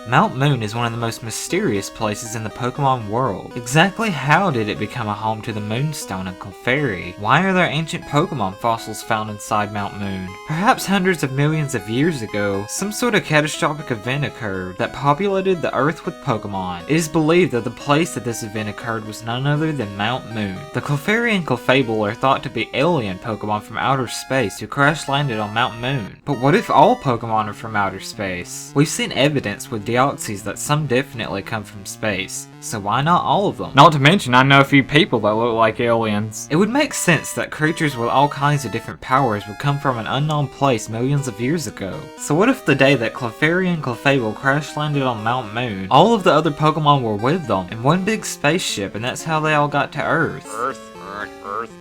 Mount Moon is one of the most mysterious places in the Pokemon world. Exactly how did it become a home to the Moonstone and Clefairy? Why are there ancient Pokemon fossils found inside Mount Moon? Perhaps hundreds of millions of years ago, some sort of catastrophic event occurred that populated the Earth with Pokemon. It is believed that the place that this event occurred was none other than Mount Moon. The Clefairy and Clefable are thought to be alien Pokemon from outer space who crash landed on Mount Moon. But what if all Pokemon are from outer space? We've seen evidence with Deoxys that some definitely come from space, so why not all of them? Not to mention, I know a few people that look like aliens. It would make sense that creatures with all kinds of different powers would come from an unknown place millions of years ago. So what if the day that Clefairy and Clefable crash landed on Mount Moon, all of the other Pokemon were with them in one big spaceship, and that's how they all got to Earth?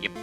Yep.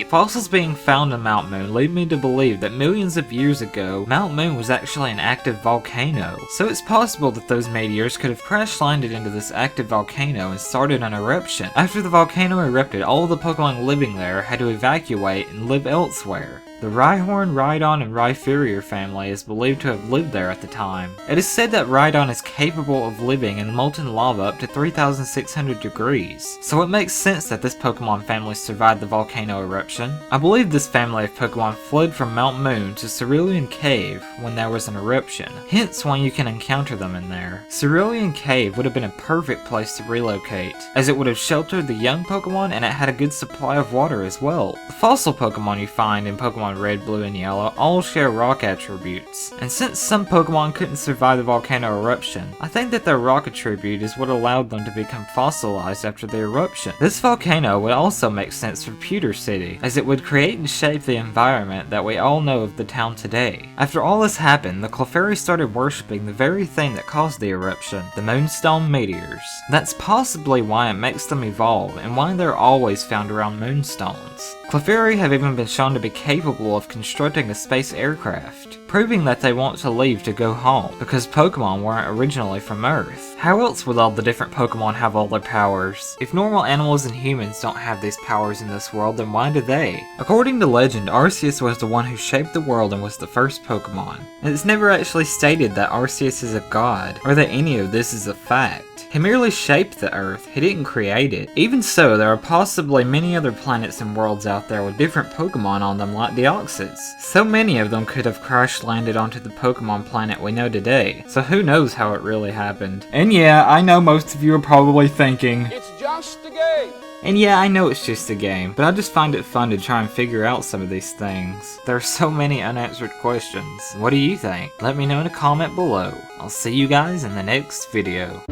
Fossils being found on Mount Moon lead me to believe that millions of years ago, Mount Moon was actually an active volcano. So it's possible that those meteors could have crash landed into this active volcano and started an eruption. After the volcano erupted, all of the Pokemon living there had to evacuate and live elsewhere. The Rhyhorn, Rhydon, and Rhyperior family is believed to have lived there at the time. It is said that Rhydon is capable of living in molten lava up to 3,600 degrees, so it makes sense that this Pokemon family survived the volcano eruption. I believe this family of Pokemon fled from Mount Moon to Cerulean Cave when there was an eruption, hence why you can encounter them in there. Cerulean Cave would have been a perfect place to relocate, as it would have sheltered the young Pokemon and it had a good supply of water as well. The fossil Pokemon you find in Pokemon Red, Blue, and Yellow all share rock attributes, and since some Pokemon couldn't survive the volcano eruption, I think that their rock attribute is what allowed them to become fossilized after the eruption. This volcano would also make sense for Pewter City, as it would create and shape the environment that we all know of the town today. After all this happened, the Clefairy started worshipping the very thing that caused the eruption, the Moonstone meteors. That's possibly why it makes them evolve, and why they're always found around Moonstones. Clefairy have even been shown to be capable of constructing a space aircraft, proving that they want to leave to go home, because Pokemon weren't originally from Earth. How else would all the different Pokemon have all their powers? If normal animals and humans don't have these powers in this world, then why do they? According to legend, Arceus was the one who shaped the world and was the first Pokemon. And it's never actually stated that Arceus is a god, or that any of this is a fact. He merely shaped the Earth, he didn't create it. Even so, there are possibly many other planets and worlds out there with different Pokemon on them like Deoxys. So many of them could have crash landed onto the Pokemon planet we know today, so who knows how it really happened. And yeah, I know most of you are probably thinking, It's just a game. And yeah, I know it's just a game, but I just find it fun to try and figure out some of these things. There are so many unanswered questions. What do you think? Let me know in a comment below. I'll see you guys in the next video.